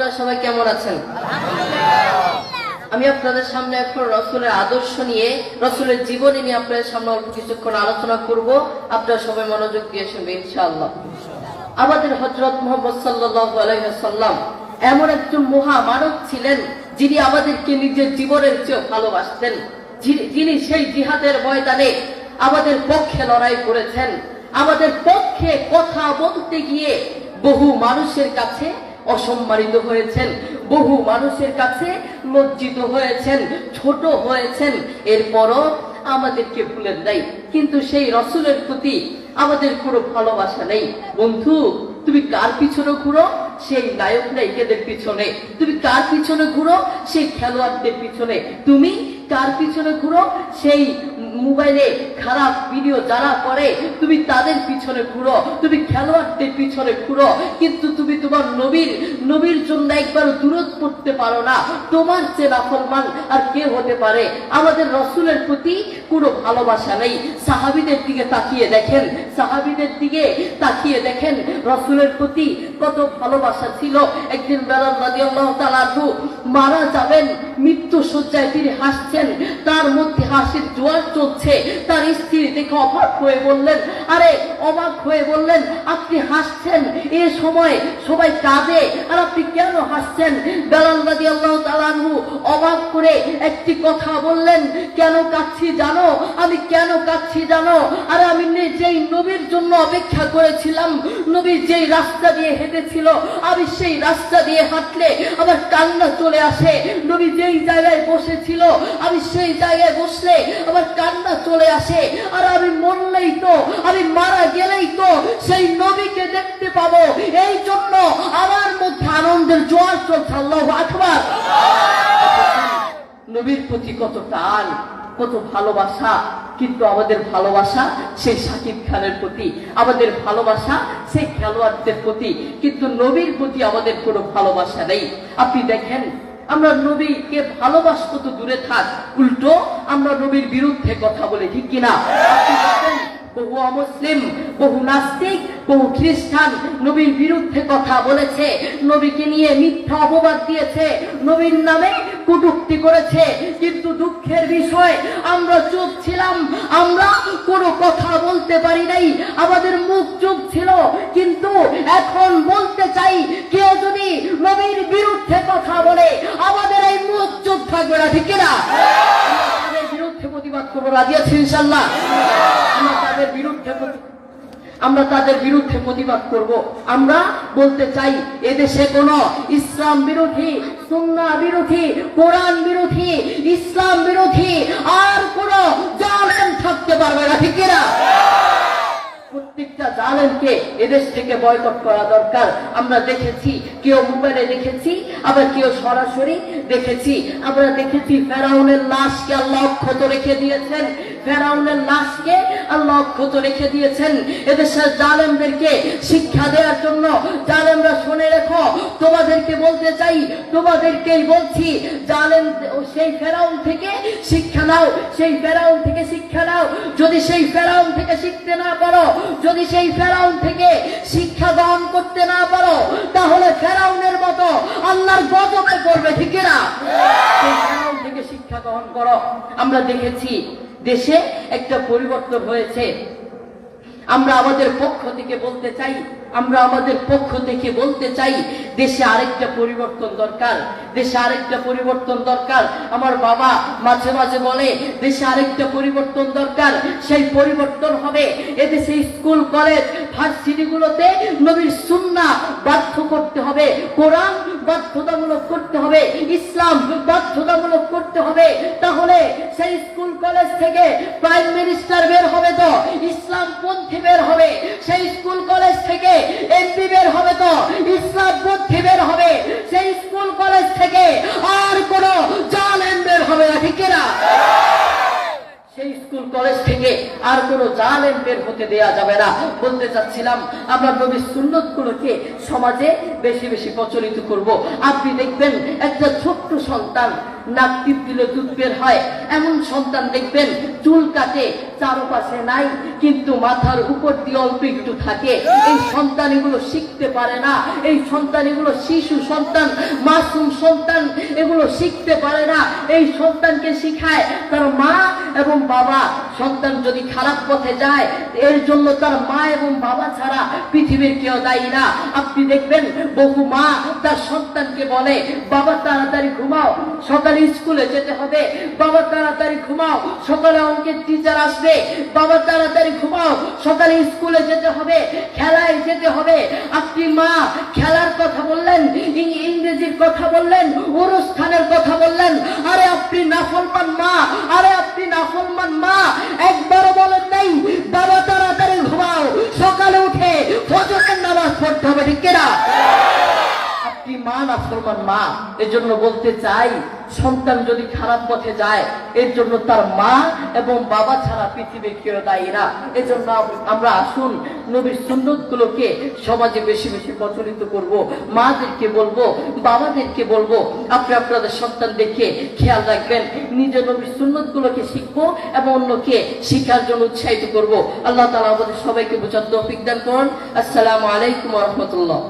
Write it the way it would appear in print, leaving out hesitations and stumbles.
আপনারা সবাই কেমন আছেন? আমি আপনাদের সামনে এখন রাসূলের আদর্শ নিয়ে, রাসূলের জীবনী নিয়ে আপনাদের সামনে অল্প কিছুক্ষণ আলোচনা করব। আপনারা সবাই মনোযোগ দিয়ে শুনবেন ইনশাআল্লাহ। আমাদের হযরত মুহাম্মদ সাল্লাল্লাহু আলাইহি ওয়াসাল্লাম এমন একজন মহামানব ছিলেন যিনি আমাদেরকে নিজের জীবনের চেয়ে ভালোবাসতেন, যিনি সেই জিহাদের ময়দানে আমাদের পক্ষে লড়াই করেছেন, আমাদের পক্ষে কথা বলতে গিয়ে বহু মানুষের কাছে অসম্মানিত হয়েছেন, বহু মানুষের কাছে লজ্জিত হয়েছেন, ছোট হয়েছেন, এরপরও আমাদেরকে ভুলেন নাই। কিন্তু সেই রাসূলের প্রতি আমাদের কোনো ভালোবাসা নেই। বন্ধু, তুমি কার পিছনে ঘুরো? সেই নায়ক নায়িকাদের পিছনে। তুমি কার পিছনে ঘুরো? সেই খেলোয়াড়দের পিছনে। তুমি কার পিছনে ঘুরো? সেই মোবাইলে খারাপ ভিডিও যারা করে তুমি তাদের পিছনে ঘুরো, তুমি খেলোয়াড়দের পিছনে ঘুরো, কিন্তু তুমি তোমার নবীর জন্য একবার দূরত করতে পারো না। তোমার চেয়ে নাফরমান আর কে হতে পারে? আমাদের রাসূলের প্রতি কোনো ভালোবাসা নেই। সাহাবীদের দিকে তাকিয়ে দেখেন, সাহাবীদের দিকে তাকিয়ে দেখেন রাসূলের প্রতি কত ভালোবাসা ছিল। একদিন বেলাল রাদিয়াল্লাহু তাআলা আনহু মারা যাবেন, মৃত্যু শয্যায় তিনি হাসছেন, তার মধ্যে হাসির জোয়ার চলছে। তার স্ত্রী দেখে অবাক হয়ে বললেন, আপনি হাসছেন, এ সময় সবাই কাঁদে আর আপনি কেন হাসছেন? বেলাল রাদিয়াল্লাহু তাআলা আনহু অবাক করে একটি কথা বললেন, কেন কাঁদছি জানো? আমি কেন কাঁদছি জানো? আরে আমি যেই নবীর জন্য অপেক্ষা করেছিলাম, নবী যেই রাস্তা দিয়ে হেঁটেছিল, আমি সেই রাস্তা দিয়ে হাঁটলে আমার কান্না চলে আসে। নবী যেই জায়গায় বসেছিল, আমি সেই জায়গায় বসলে আমার কান্না চলে আসে। আর আমি মরলেই তো, আমি মারা গেলেই তো সেই নবীকে দেখতে পাবো। এই জন্য আমার মধ্যে আনন্দের জোয়ার চলছে। আল্লাহু আকবার। নবীর প্রতি কত টান, কত ভালোবাসা, কিন্তু আমাদের ভালোবাসা সেই শাকিব খানের প্রতি, আমাদের ভালোবাসা সেই খেলোয়াড়দের প্রতি, কিন্তু নবীর প্রতি আমাদের কোনো ভালোবাসা নেই। আপনি দেখেন, আমরা নবীকে ভালোবাসবো তো দূরে থাক, উল্টো আমরা নবীর বিরুদ্ধে কথা বলি, ঠিক কিনা? আপনি দেখেন, বহু অমুসলিম, বহু নাস্তিক, বহু খ্রিস্টান নবীর বিরুদ্ধে কথা বলেছে, নবীকে নিয়ে মিথ্যা অপবাদ দিয়েছে, নবীর নামে কটূক্তি করেছে, কিন্তু দুঃখের বিষয় আমরা চুপ ছিলাম, আমরা কোনো কথা বলতে পারি নাই, আমাদের মুখ চুপ ছিল। কিন্তু এখন বলতে চাই, কেউ যদি নবীর বিরুদ্ধে কথা বলে আমাদের এই মুখ চুপ থাকবে না, ঠিক কিনা? বিরুদ্ধে প্রতিবাদ করবো, রাজি আছি ইনশাআল্লাহ। আমরা তাদের বিরুদ্ধে প্রতিবাদ করব। আমরা বলতে চাই, এদেশে কোন ইসলাম বিরোধী, সুন্নাহ বিরোধী, কোরআন বিরোধী, ইসলাম বিরোধী আর কোন জালেম থাকতে পারবে না, ঠিক কিনা? প্রত্যেকটা জালেমকে এদেশ থেকে বয়কট করা দরকার। আমরা দেখেছি, কেউ মোবাইলে দেখেছি, আবার কেউ সরাসরি দেখেছি। আমরা দেখেছি ফেরাউনের লাশকে আল্লাহ অক্ষত রেখে দিয়েছেন, ফেরাউনের লাশকে আল্লাহ অক্ষত রেখে দিয়েছেন এদেশের জালেমদেরকে শিক্ষা দেওয়ার জন্য। জালেমরা শুনে রেখো, তোমাদেরকে বলতে চাই, তোমাদেরকেই বলছি, জালেম সেই ফেরাউন থেকে শিক্ষা নাও, সেই ফেরাউন থেকে শিক্ষা নাও। যদি সেই ফেরাউন থেকে শিখতে না পারো, যদি সেই ফেরাউন থেকে শিক্ষা গ্রহণ করতে না পারো, তাহলে ফেরাউনের মতো আল্লাহর গজবে পড়বে, ঠিক না? সেই ফেরাউন থেকে শিক্ষা গ্রহণ করো। আমরা দেখেছি দেশে একটা পরিবর্তন হয়েছে। আমরা আমাদের পক্ষ থেকে বলতে চাই, দেশে আরেকটা পরিবর্তন দরকার, দেশে আরেকটা পরিবর্তন দরকার। আমার বাবা মাঝে মাঝে বলে, দেশে আরেকটা পরিবর্তন দরকার। সেই পরিবর্তন হবে এদেশে স্কুল, কলেজ, ভার্সিটিগুলোতে নবীর সুন্নাহ বাধ্য করতে হবে, কোরআন বাধ্যতামূলক করতে হবে, ইসলাম বাধ্যতামূলক করতে হবে। তাহলে সেই স্কুল কলেজ থেকে প্রাইম মিনিস্টার বের হবে তো ইসলাম পন্থী বের হবে, সেই স্কুল কলেজ থেকে এমপি বের হবে তো ইসলাম পন্থী বের হবে, সেই স্কুল কলেজ থেকে আর কোন জালেম বের হবে না, ঠিক না? সেই স্কুল কলেজ থেকে আর কোন জালেম বের হতে দেয়া যাবে না। বলতে চাচ্ছিলাম, আমরা নবীর সুন্নতগুলোকে সমাজে বেশি বেশি প্রচলিত করব। আপনি দেখবেন একটা ছোট্ট সন্তান নাক টিপ দিলে দুধ বের হয়, এমন সন্তান দেখবেন চুল কাটে চারপাশে নাই, কিন্তু মাথার উপর দিয়ে অল্প একটু থাকে। এই সন্তান এগুলো শিখতে পারে না, এই সন্তান এগুলো শিশু সন্তান, মাসুম সন্তান, এগুলো শিখতে পারে না। এই সন্তানকে শিখায় তার মা এবং বাবা। সন্তান যদি খারাপ পথে যায় এর জন্য তার মা এবং বাবা ছাড়া পৃথিবীর কেউ দায়ী না। আপনি দেখবেন বহু মা তার সন্তানকে বলে, বাবা তাড়াতাড়ি ঘুমাও, সকালে স্কুলে যেতে হবে, বাবা তাড়াতাড়ি ঘুমাও, সকালে অঙ্কের টিচার আসবে, বাবা তাড়াতাড়ি ঘুমাও, সকালে স্কুলে যেতে হবে, খেলায় যেতে হবে। আপনি মা খেলার কথা বললেন, ইংরেজির কথা বললেন, অনুষ্ঠানের কথা বললেন, আরে আপনি নাফরমান মা, আরে আপনি নাফরমান মা, একবারও বলেন নাই বাবা তাড়াতাড়ি ঘুমাও, সকালে উঠে ফজরের নামাজ পড়তে হবে, ঠিক কিনা? আপনি মা নাফরমান মা। এজন্য বলতে চাই, সন্তান যদি খারাপ পথে যায় এর জন্য তার মা এবং বাবা ছাড়া পৃথিবীর কেউ দায়ী না। এজন্য আমরা আসুন নবীর সুন্নত গুলোকে সমাজে বেশি বেশি প্রচলিত করব। মাদেরকে বলবো, বাবাদেরকে বলবো, আপনি আপনাদের সন্তানদেরকে খেয়াল রাখবেন, নিজের নবীর সুন্নত গুলোকে শিখবো এবং অন্যকে শিখার জন্য উৎসাহিত করব। আল্লাহ তাআলা আমাদের সবাইকে বোঝার তৌফিক দান করুন। আসসালামু আলাইকুম ওয়া রাহমাতুল্লাহ।